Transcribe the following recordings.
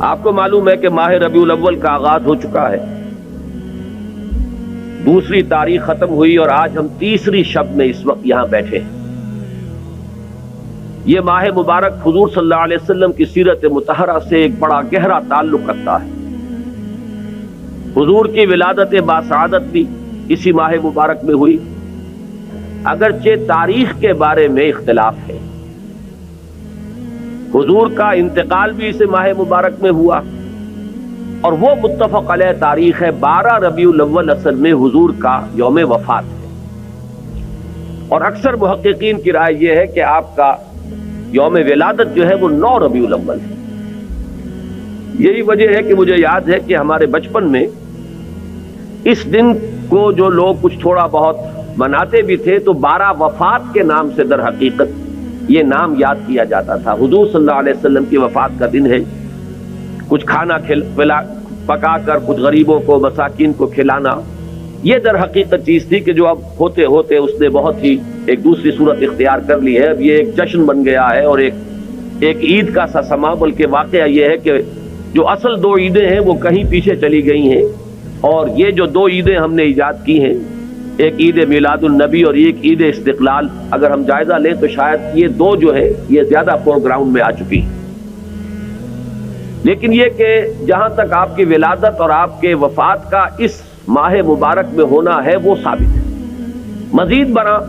آپ کو معلوم ہے کہ ماہ ربیع الاول کا آغاز ہو چکا ہے، دوسری تاریخ ختم ہوئی اور آج ہم تیسری شب میں اس وقت یہاں بیٹھے ہیں۔ یہ ماہ مبارک حضور صلی اللہ علیہ وسلم کی سیرت مطہرہ سے ایک بڑا گہرا تعلق رکھتا ہے۔ حضور کی ولادت باسعادت بھی اسی ماہ مبارک میں ہوئی، اگرچہ تاریخ کے بارے میں اختلاف ہے۔ حضور کا انتقال بھی اس ماہ مبارک میں ہوا، اور وہ متفق علیہ تاریخ ہے 12 ربیع الاول اصل میں حضور کا یوم وفات ہے، اور اکثر محققین کی رائے یہ ہے کہ آپ کا یوم ولادت جو ہے وہ 9 ربیع الاول ہے۔ یہی وجہ ہے کہ مجھے یاد ہے کہ ہمارے بچپن میں اس دن کو جو لوگ کچھ تھوڑا بہت مناتے بھی تھے تو 12 وفات کے نام سے در حقیقت یہ نام یاد کیا جاتا تھا۔ حضور صلی اللہ علیہ وسلم کی وفات کا دن ہے، کچھ کھانا پکا کر کچھ غریبوں کو مساکین کو کھلانا، یہ در حقیقت چیز تھی کہ جو اب ہوتے ہوتے اس نے بہت ہی ایک دوسری صورت اختیار کر لی ہے۔ اب یہ ایک جشن بن گیا ہے اور ایک عید کا سا سما، بلکہ واقعہ یہ ہے کہ جو اصل 2 عیدیں ہیں وہ کہیں پیچھے چلی گئی ہیں، اور یہ جو 2 عیدیں ہم نے ایجاد کی ہیں، ایک عید میلاد النبی اور ایک عید استقلال، اگر ہم جائزہ لیں تو شاید یہ 2 جو ہے یہ زیادہ فور گراؤنڈ میں آ چکی ہیں۔ لیکن یہ کہ جہاں تک آپ کی ولادت اور آپ کے وفات کا اس ماہ مبارک میں ہونا ہے وہ ثابت ہے۔ مزید برآں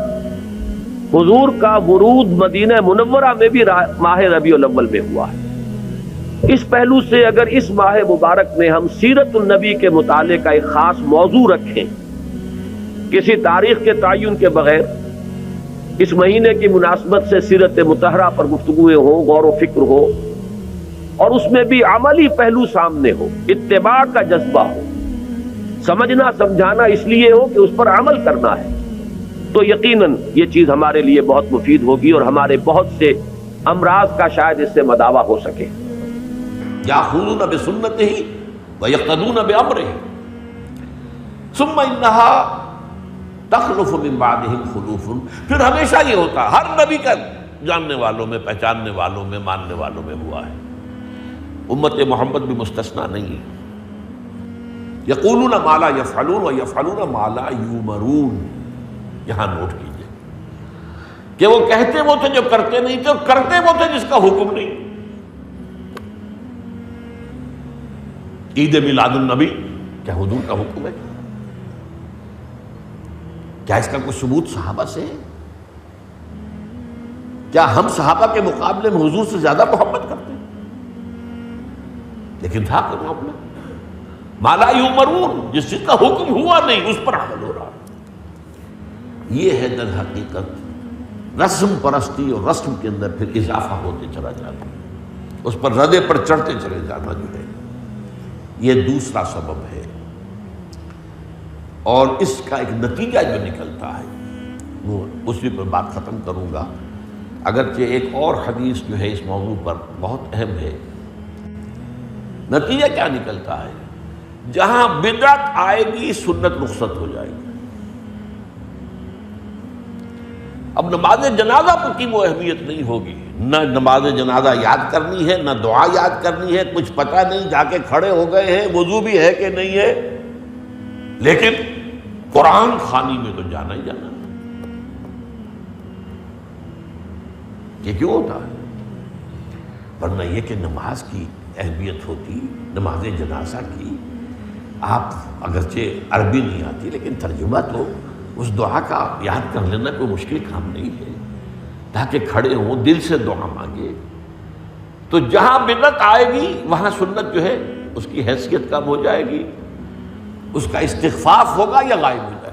حضور کا ورود مدینہ منورہ میں بھی ماہ ربیع الاول میں ہوا ہے۔ اس پہلو سے اگر اس ماہ مبارک میں ہم سیرت النبی کے مطالعے کا ایک خاص موضوع رکھیں، کسی تاریخ کے تعین کے بغیر اس مہینے کی مناسبت سے سیرت مطہرہ پر گفتگویں ہوں، غور و فکر ہو، اور اس میں بھی عملی پہلو سامنے ہو، اتباع کا جذبہ ہو، سمجھنا سمجھانا اس لیے ہو کہ اس پر عمل کرنا ہے، تو یقیناً یہ چیز ہمارے لیے بہت مفید ہوگی اور ہمارے بہت سے امراض کا شاید اس سے مداوع ہو سکے۔ یاخذون بسنتہ ویقتدون بامرہ ثم انہا تخلف من بعدہم خلوف۔ پھر ہمیشہ یہ ہوتا، ہر نبی کا جاننے والوں میں، پہچاننے والوں میں، ماننے والوں میں ہوا ہے، امت محمد بھی مستثنیٰ نہیں ہے۔ یقولون ما لا یفعلون ویفعلون ما لا یؤمرون۔ یہاں نوٹ کیجئے کہ وہ کہتے وہ تھے جو کرتے نہیں تھے، اور کرتے وہ تھے جس کا حکم نہیں۔ عید میلاد النبی کیا حضور کا حکم ہے؟ کیا اس کا کوئی ثبوت صحابہ سے ہے؟ کیا ہم صحابہ کے مقابلے میں حضور سے زیادہ محبت کرتے ہیں؟ لیکن تھا کہ معاملہ ما لا یؤمرون، جس چیز کا حکم ہوا نہیں اس پر عمل ہو رہا۔ یہ ہے در حقیقت رسم پرستی، اور رسم کے اندر پھر اضافہ ہوتے چلا جاتا، اس پر ردے پر چڑھتے چلے جانا جو ہے، یہ دوسرا سبب ہے۔ اور اس کا ایک نتیجہ جو نکلتا ہے وہ اسی پر بات ختم کروں گا، اگرچہ ایک اور حدیث جو ہے اس موضوع پر بہت اہم ہے۔ نتیجہ کیا نکلتا ہے؟ جہاں بدعت آئے گی سنت رخصت ہو جائے گی۔ اب نماز جنازہ پر کی وہ اہمیت نہیں ہوگی، نہ نماز جنازہ یاد کرنی ہے، نہ دعا یاد کرنی ہے، کچھ پتہ نہیں، جا کے کھڑے ہو گئے ہیں، وضو بھی ہے کہ نہیں ہے، لیکن قرآن خوانی میں تو جانا ہی جانا۔ یہ کیوں ہوتا ہے؟ ورنہ یہ کہ نماز کی اہمیت ہوتی، نماز جنازہ کی، آپ اگرچہ عربی نہیں آتی لیکن ترجمہ تو اس دعا کا یاد کر لینا کوئی مشکل کام نہیں ہے، تاکہ کھڑے ہوں دل سے دعا مانگے۔ تو جہاں بدعت آئے گی وہاں سنت جو ہے اس کی حیثیت کم ہو جائے گی، اس کا استخفاف ہوگا یا غائب ہو جائے گا۔